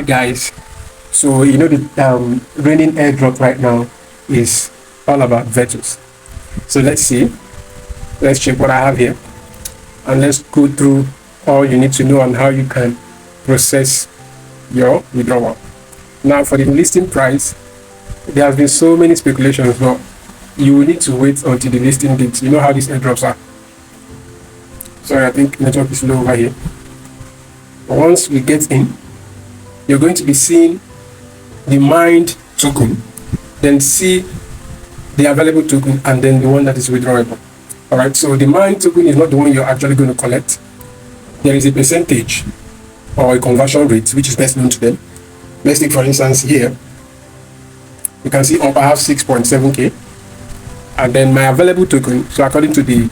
guys. So you know the raining airdrop right now is all about Vertus. So let's see. Let's check what I have here, and let's go through all you need to know on how you can process your withdrawal. Now for the listing price, there has been so many speculations, but you will need to wait until the listing date. You know how these airdrops are. Sorry, I think network is low over here. Once we get in, you're going to be seeing the mined token, then see the available token, and then the one that is withdrawable. All right, so the mined token is not the one you're actually going to collect. There is a percentage or a conversion rate which is best known to them. Let's take for instance here, you can see up I have 6.7k, and then my available token, so according to the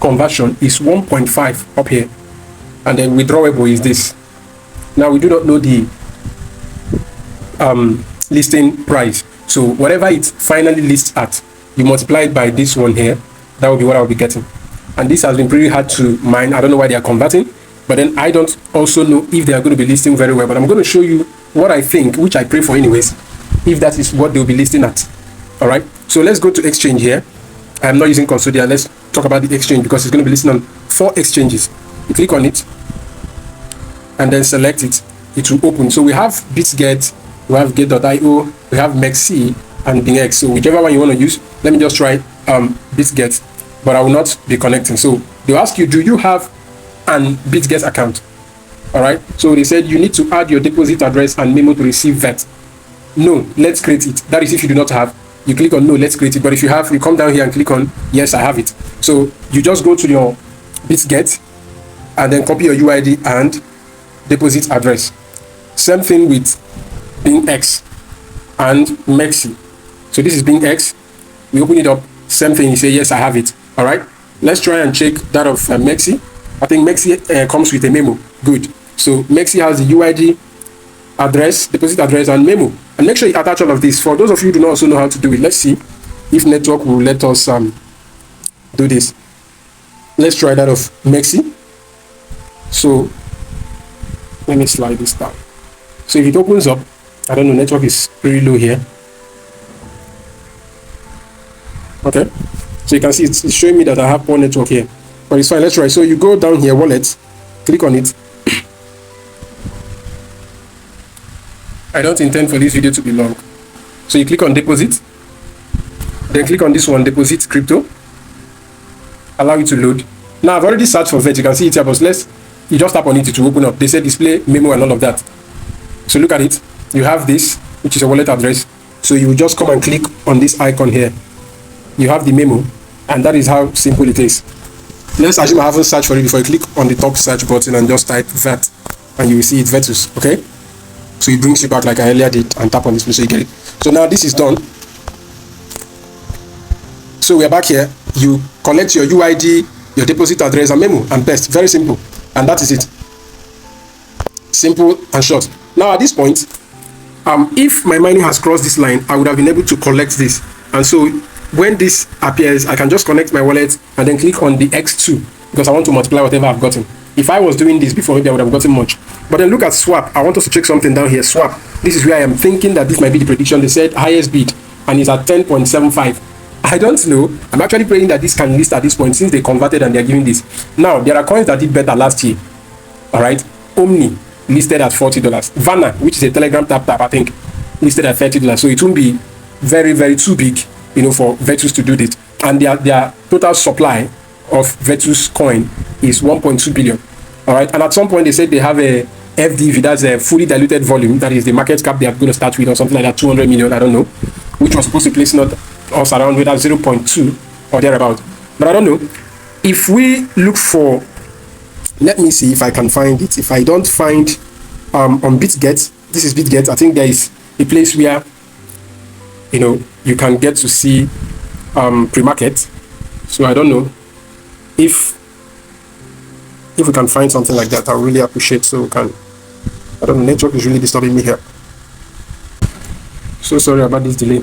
conversion, is 1.5 up here, and then withdrawable is this. Now we do not know the listing price, so whatever it finally lists at, you multiply it by this one here, that will be what I'll be getting. And this has been pretty hard to mine. I don't know why they are converting, but then I don't also know if they are going to be listing very well. But I'm going to show you what I think, which I pray for anyways, if that is what they'll be listing at. All right, so let's go to exchange here. I'm not using custodian. Let's talk about the exchange because it's going to be listing on 4 exchanges. You click on it and then select it. It will open. So we have BITGET, we have get.io, we have MEXC and BITGET. So whichever one you want to use, let me just try BITGET, but I will not be connecting. So they'll ask you, do you have an BITGET account? All right, so they said you need to add your deposit address and memo to receive that. No, let's create it. That is if you do not have. You click on no, let's create it. But if you have, you come down here and click on yes, I have it. So you just go to your BITGET and then copy your UID and deposit address. Same thing with BITGET and MEXC. So this is BITGET. We open it up, same thing, you say yes, I have it. All right, let's try and check that of MEXC. I think MEXC comes with a memo. Good. So MEXC has the UID, address, deposit address, and memo. And make sure you attach all of this. For those of you who do not also know how to do it, let's see if network will let us do this. Let's try that of MEXC. So let me slide this down. So if it opens up, I don't know, network is pretty low here. Okay, so you can see it's showing me that I have poor network here, but it's fine. Let's try. So you go down here, wallet, click on it. I don't intend for this video to be long, so you click on deposit, then click on this one, deposit crypto, allow it to load. Now I've already searched for Vet. You can see it here, but you just tap on it to open up. They said display memo and all of that. So look at it. You have this, which is a wallet address. So you just come and click on this icon here. You have the memo, and that is how simple it is. Let's assume I haven't searched for it before. You click on the top search button and just type vet, and you will see it, Vertus. Okay, so it brings you back like I earlier did, and tap on this so you get it. So now this is done. So we are back here. You collect your UID, your deposit address, and memo, and paste. Very simple, and that is it. Simple and short. Now at this point, if my money has crossed this line, I would have been able to collect this, and so when this appears, I can just connect my wallet and then click on the X2 because I want to multiply whatever I've gotten. If I was doing this before, maybe I would have gotten much. But then look at swap. I want us to check something down here. Swap. This is where I am thinking that this might be the prediction. They said highest bid, and it's at 10.75. I don't know. I'm actually praying that this can list at this point since they converted and they're giving this. Now, there are coins that did better last year. All right. Omni listed at $40. Vana, which is a Telegram tap, I think, listed at $30. So it won't be very, very too big, you know, for Vertus to do this. And their total supply of Vertus coin is 1.2 billion. All right. And at some point they said they have a FDV, that's a fully diluted volume, that is the market cap they are going to start with, or something like that, 200 million, I don't know, which was supposed to place not us around with that 0.2 or thereabout. But I don't know. If we look for, let me see if I can find it. If I don't find on BITGET, this is BITGET, I think there is a place where, you know, you can get to see Premarket. So I don't know if we can find something like that. I really appreciate. So we can, I don't know, network is really disturbing me here. So sorry about this delay.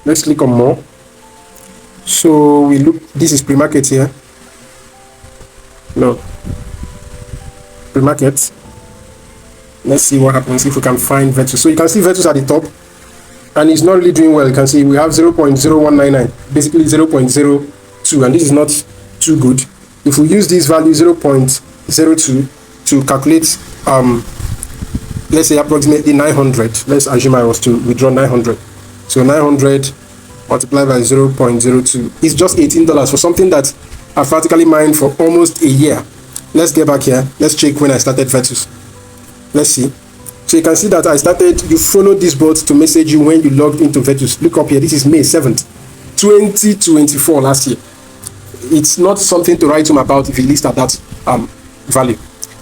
Let's click on more. So we look, this is Premarket here. No, Premarket. Let's see what happens if we can find Vertus. So you can see Vertus at the top, and it's not really doing well. You can see we have 0.0199, basically 0.02, and this is not too good. If we use this value 0.02 to calculate, let's say approximately 900. Let's assume I was to withdraw 900. So 900 multiplied by 0.02 is just $18 for something that I've practically mined for almost a year. Let's get back here. Let's check when I started Vertus. Let's see. So you can see that I started, you followed this bot to message you when you logged into Vertus. Look up here, this is May 7th, 2024 last year. It's not something to write home about if you list at that value.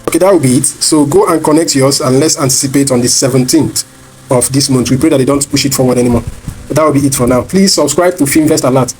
Okay, that will be it. So go and connect yours, and let's anticipate on the 17th of this month. We pray that they don't push it forward anymore. But that will be it for now. Please subscribe to Finvest Alert.